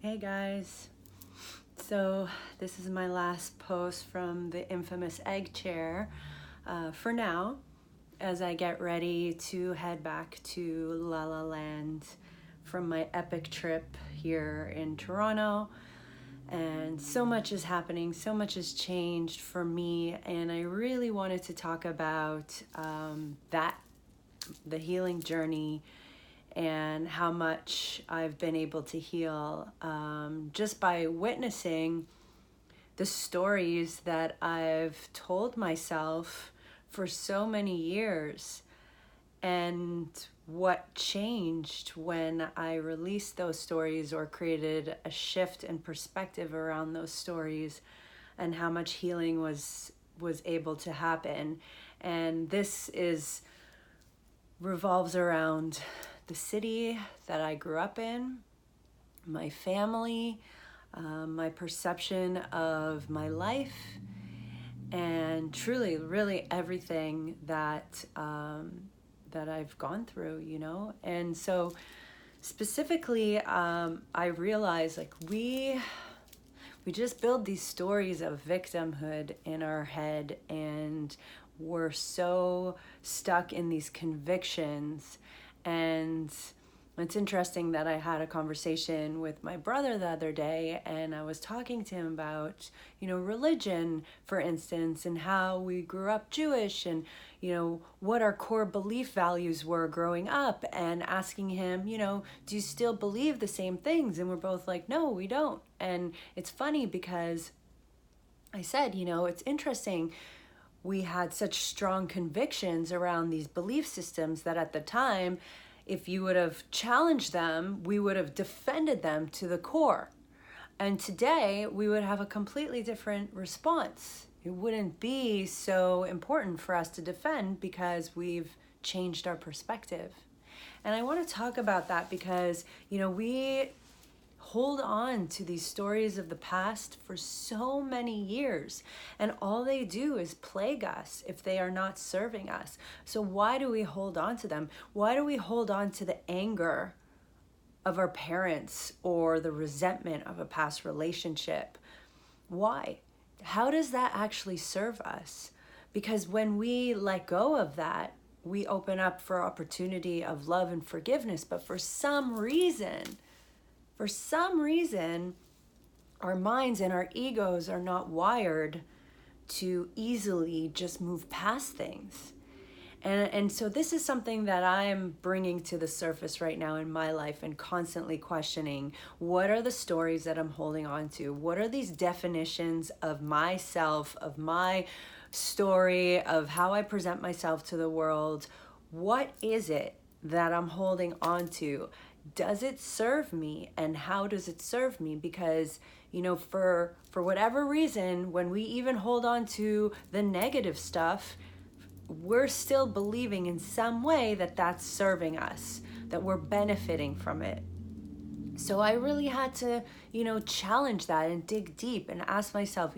Hey guys, so this is my last post from the infamous egg chair for now, as I get ready to head back to La La Land from my epic trip here in Toronto. And so much is happening, so much has changed for me, and I really wanted to talk about the healing journey and how much I've been able to heal just by witnessing the stories that I've told myself for so many years, and what changed when I released those stories or created a shift in perspective around those stories, and how much healing was able to happen. And this revolves around the city that I grew up in, my family, my perception of my life, and truly, really everything that I've gone through, And so specifically, I realized we just build these stories of victimhood in our head, and we're so stuck in these convictions. And it's interesting that I had a conversation with my brother the other day, and I was talking to him about, religion, for instance, and how we grew up Jewish, and, what our core belief values were growing up, and asking him, do you still believe the same things? And we're both like, no, we don't. And it's funny because I said, it's interesting. We had such strong convictions around these belief systems that at the time, if you would have challenged them, we would have defended them to the core. And today, we would have a completely different response. It wouldn't be so important for us to defend because we've changed our perspective. And I want to talk about that because, we hold on to these stories of the past for so many years, and all they do is plague us if they are not serving us. So why do we hold on to them? Why do we hold on to the anger of our parents or the resentment of a past relationship? Why? How does that actually serve us? Because when we let go of that, we open up for opportunity of love and forgiveness. But for some reason, our minds and our egos are not wired to easily just move past things. And so this is something that I'm bringing to the surface right now in my life, and constantly questioning, what are the stories that I'm holding on to? What are these definitions of myself, of my story, of how I present myself to the world? What is it that I'm holding on to? Does it serve me, and how does it serve me? Because, for whatever reason, when we even hold on to the negative stuff, we're still believing in some way that that's serving us, that we're benefiting from it. So I really had to, challenge that and dig deep and ask myself,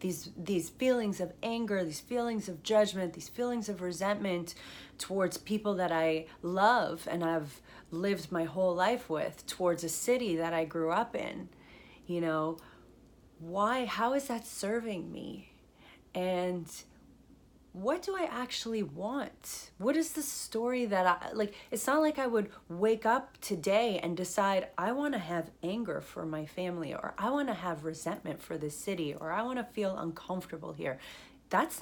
these feelings of anger, these feelings of judgment, these feelings of resentment towards people that I love and I've lived my whole life with, towards a city that I grew up in, why, how is that serving me? And what do I actually want? What is the story that it's not like I would wake up today and decide I want to have anger for my family, or I want to have resentment for this city, or I want to feel uncomfortable here. That's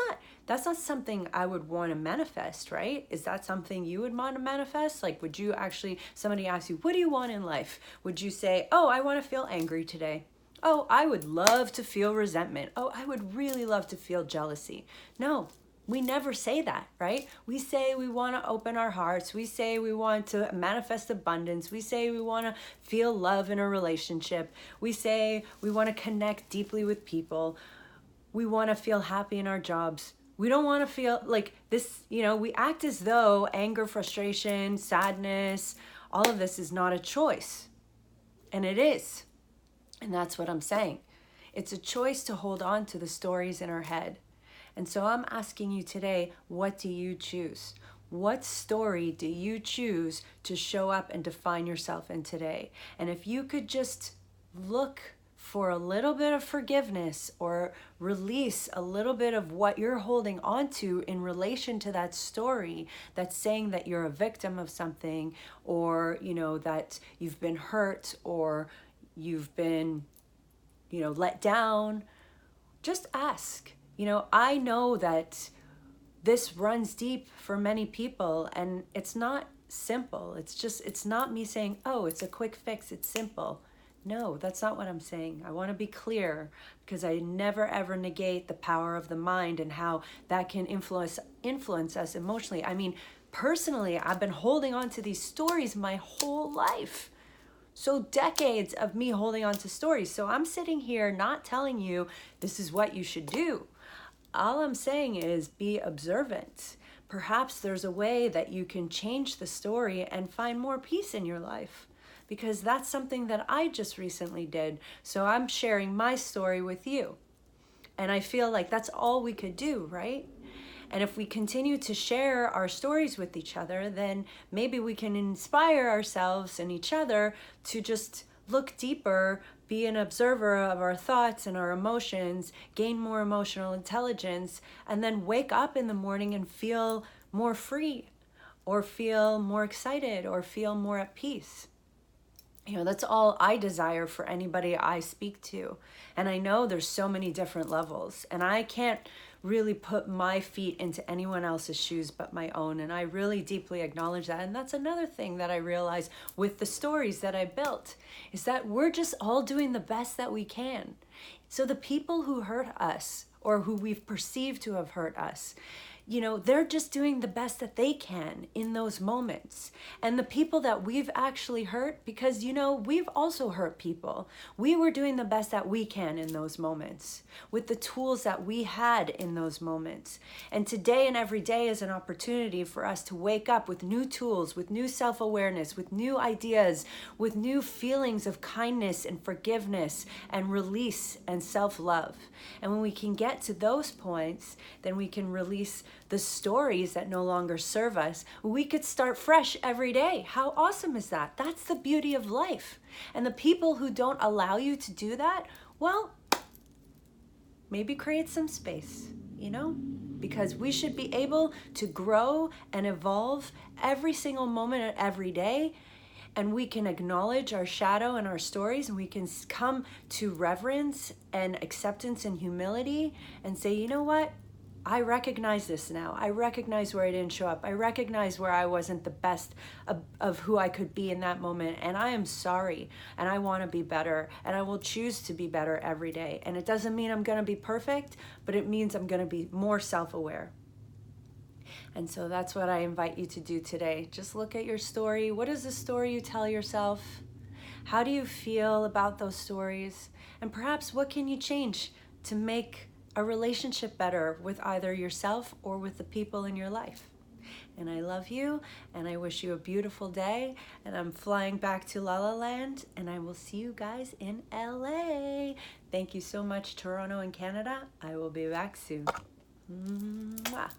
not something I would want to manifest, right? Is that something you would want to manifest? Would you actually, somebody asks you, what do you want in life? Would you say, oh, I want to feel angry today? Oh, I would love to feel resentment. Oh, I would really love to feel jealousy. No. We never say that, right? We say we want to open our hearts. We say we want to manifest abundance. We say we want to feel love in a relationship. We say we want to connect deeply with people. We want to feel happy in our jobs. We don't want to feel like this, we act as though anger, frustration, sadness, all of this is not a choice. And it is. And that's what I'm saying. It's a choice to hold on to the stories in our head. And so I'm asking you today, what do you choose? What story do you choose to show up and define yourself in today? And if you could just look for a little bit of forgiveness or release a little bit of what you're holding on to in relation to that story that's saying that you're a victim of something, or, you know, that you've been hurt, or you've been, you know, let down. Just ask. You know, I know that this runs deep for many people, and it's not simple. It's not me saying, oh, it's a quick fix, it's simple. No, that's not what I'm saying. I want to be clear, because I never ever negate the power of the mind and how that can influence us emotionally. I mean, personally, I've been holding on to these stories my whole life. So decades of me holding on to stories. So I'm sitting here not telling you this is what you should do. All I'm saying is be observant. Perhaps there's a way that you can change the story and find more peace in your life, because that's something that I just recently did. So I'm sharing my story with you. And I feel like that's all we could do, right? And if we continue to share our stories with each other, then maybe we can inspire ourselves and each other to just look deeper, be an observer of our thoughts and our emotions, gain more emotional intelligence, and then wake up in the morning and feel more free, or feel more excited, or feel more at peace. You know, that's all I desire for anybody I speak to. And I know there's so many different levels, and I can't really put my feet into anyone else's shoes but my own. And I really deeply acknowledge that. And that's another thing that I realize with the stories that I built, is that we're just all doing the best that we can. So the people who hurt us, or who we've perceived to have hurt us, you know, they're just doing the best that they can in those moments. And the people that we've actually hurt, because, you know, we've also hurt people, we were doing the best that we can in those moments with the tools that we had in those moments. And today and every day is an opportunity for us to wake up with new tools, with new self-awareness, with new ideas, with new feelings of kindness and forgiveness and release and self-love. And when we can get to those points, then we can release the stories that no longer serve us. We could start fresh every day. How awesome is that? That's the beauty of life. And the people who don't allow you to do that, well, maybe create some space, you know? Because we should be able to grow and evolve every single moment of every day. And we can acknowledge our shadow and our stories, and we can come to reverence and acceptance and humility and say, you know what? I recognize this now. I recognize where I didn't show up. I recognize where I wasn't the best of who I could be in that moment. And I am sorry. And I want to be better. And I will choose to be better every day. And it doesn't mean I'm going to be perfect, but it means I'm going to be more self-aware. And so that's what I invite you to do today. Just look at your story. What is the story you tell yourself? How do you feel about those stories? And perhaps what can you change to make a relationship better with either yourself or with the people in your life? And I love you, and I wish you a beautiful day, and I'm flying back to La La Land, and I will see you guys in LA. Thank you so much, Toronto and Canada. I will be back soon. Mwah.